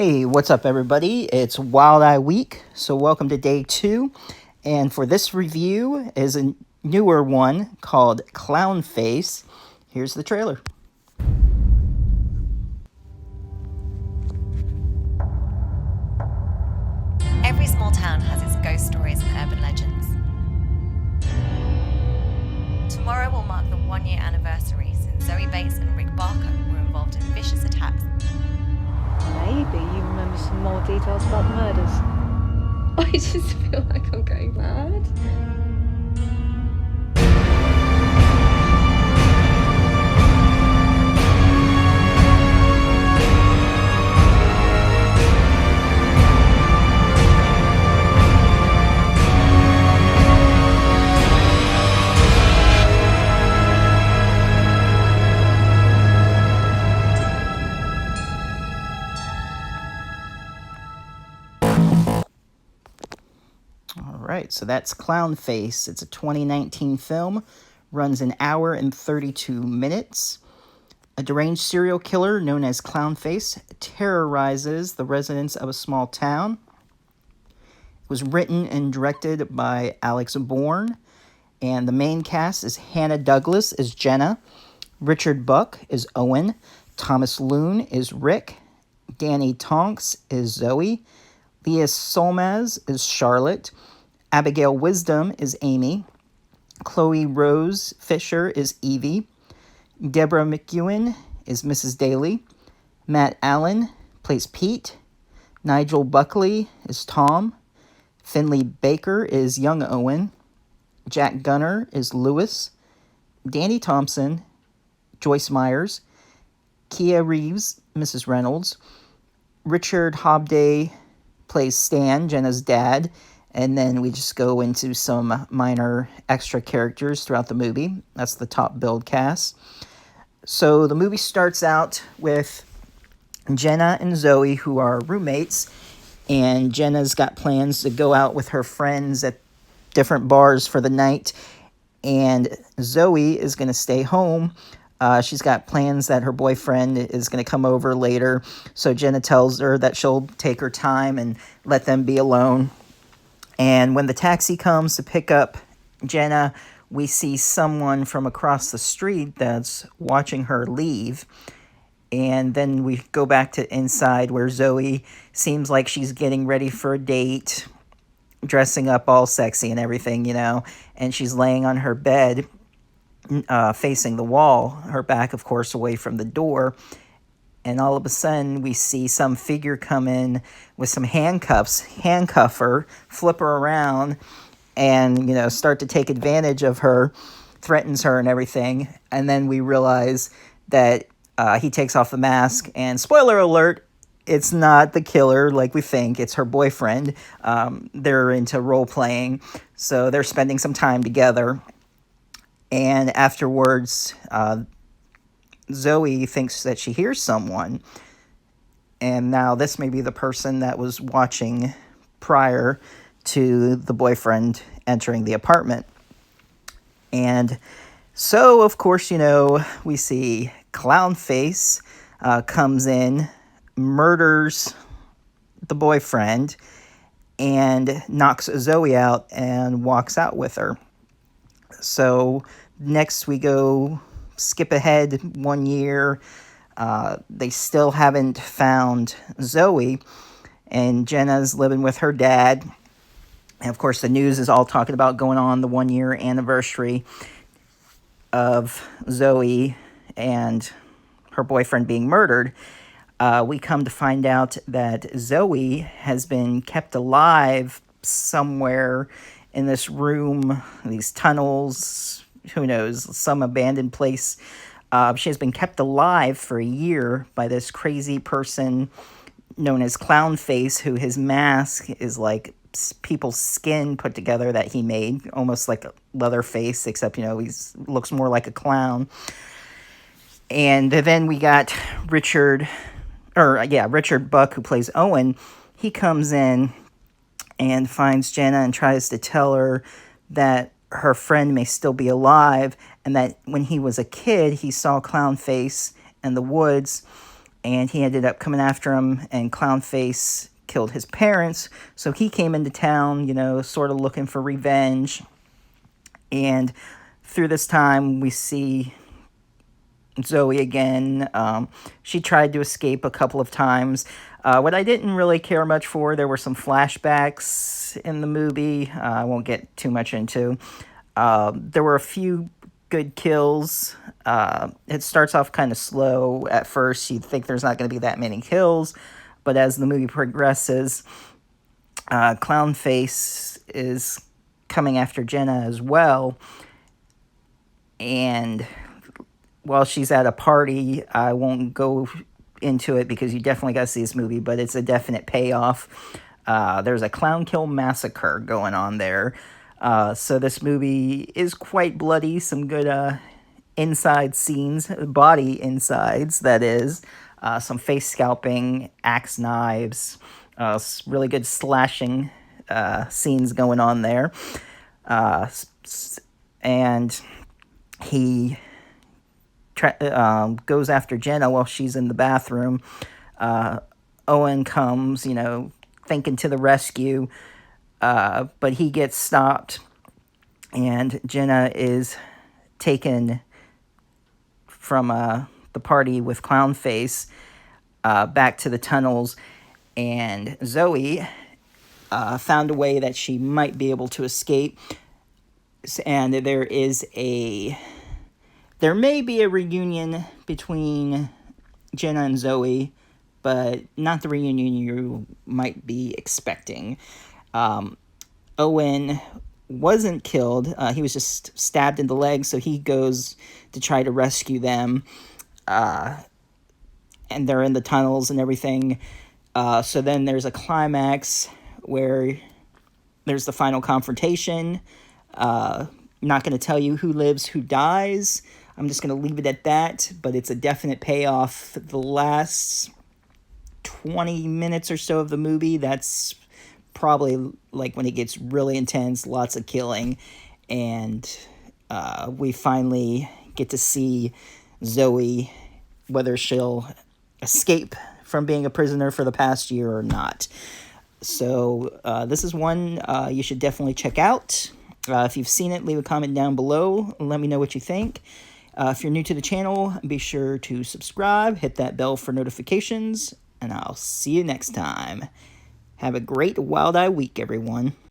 Hey, what's up, everybody? It's Wild Eye Week, so welcome to day 2. And for this review is a newer one called Clownface. Here's the trailer. Every small town has its ghost stories and urban legends. Tomorrow will mark the 1-year anniversary since Zoe Bates and Rick Barker were involved in vicious attacks. Maybe you remember some more details about the murders. I just feel like I'm going mad. Alright, so that's Clownface. It's a 2019 film, runs an hour and 32 minutes. A deranged serial killer known as Clownface terrorizes the residents of a small town. It was written and directed by Alex Bourne, and the main cast is Hannah Douglas as Jenna, Richard Buck is Owen, Thomas Loon is Rick, Danny Tonks is Zoe, Leah Solmaz is Charlotte, Abigail Wisdom is Amy, Chloe Rose Fisher is Evie, Deborah McEwen is Mrs. Daly, Matt Allen plays Pete, Nigel Buckley is Tom, Finley Baker is young Owen, Jack Gunner is Lewis, Danny Thompson, Joyce Myers, Kia Reeves, Mrs. Reynolds, Richard Hobday plays Stan, Jenna's dad, and then we just go into some minor extra characters throughout the movie. That's the top build cast. So the movie starts out with Jenna and Zoe, who are roommates, and Jenna's got plans to go out with her friends at different bars for the night, and Zoe is going to stay home. She's got plans that her boyfriend is going to come over later, so Jenna tells her that she'll take her time and let them be alone. And when the taxi comes to pick up Jenna, we see someone from across the street that's watching her leave. And then we go back to inside where Zoe seems like she's getting ready for a date, dressing up all sexy and everything, and she's laying on her bed, facing the wall, her back, of course, away from the door. And all of a sudden, we see some figure come in with some handcuffs, handcuff her, flip her around, and, start to take advantage of her, threatens her and everything. And then we realize that he takes off the mask, and spoiler alert, it's not the killer like we think. It's her boyfriend. They're into role-playing, so they're spending some time together. And afterwards, Zoe thinks that she hears someone, and now this may be the person that was watching prior to the boyfriend entering the apartment. And so, of course, we see Clownface comes in, murders the boyfriend, and knocks Zoe out and walks out with her. So next we go skip ahead 1 year. They still haven't found Zoe, and Jenna's living with her dad. And of course, the news is all talking about going on the 1-year anniversary of Zoe and her boyfriend being murdered. We come to find out that Zoe has been kept alive somewhere in this room, these tunnels, who knows, some abandoned place. She has been kept alive for a year by this crazy person known as Clownface, who his mask is like people's skin put together that he made, almost like a leather face, except, he looks more like a clown. And then we got Richard Buck, who plays Owen. He comes in and finds Jenna and tries to tell her that her friend may still be alive, and that when he was a kid, he saw Clownface in the woods, and he ended up coming after him, and Clownface killed his parents, so he came into town, you know, sort of looking for revenge. And through this time, we see Zoe again. She tried to escape a couple of times. What I didn't really care much for, there were some flashbacks in the movie. I won't get too much into. There were a few good kills. It starts off kind of slow at first. You think there's not going to be that many kills, but as the movie progresses, Clownface is coming after Jenna as well. And while she's at a party, I won't go into it because you definitely got to see this movie, but it's a definite payoff. There's a clown kill massacre going on there. So this movie is quite bloody. Some good inside scenes, body insides, that is. Some face scalping, axe knives, really good slashing scenes going on there. And he goes after Jenna while she's in the bathroom. Owen comes, you know, thinking to the rescue, but he gets stopped, and Jenna is taken from the party with Clownface back to the tunnels, and Zoe found a way that she might be able to escape, and there may be a reunion between Jenna and Zoe, but not the reunion you might be expecting. Owen wasn't killed. He was just stabbed in the leg, so he goes to try to rescue them. And they're in the tunnels and everything. So then there's a climax where there's the final confrontation. Not going to tell you who lives, who dies. I'm just going to leave it at that, but it's a definite payoff. The last 20 minutes or so of the movie, that's probably like when it gets really intense, lots of killing, and we finally get to see Zoe, whether she'll escape from being a prisoner for the past year or not. So this is one you should definitely check out. If you've seen it, leave a comment down below. Let me know what you think. If you're new to the channel, be sure to subscribe, hit that bell for notifications, and I'll see you next time. Have a great Wild Eye week, everyone.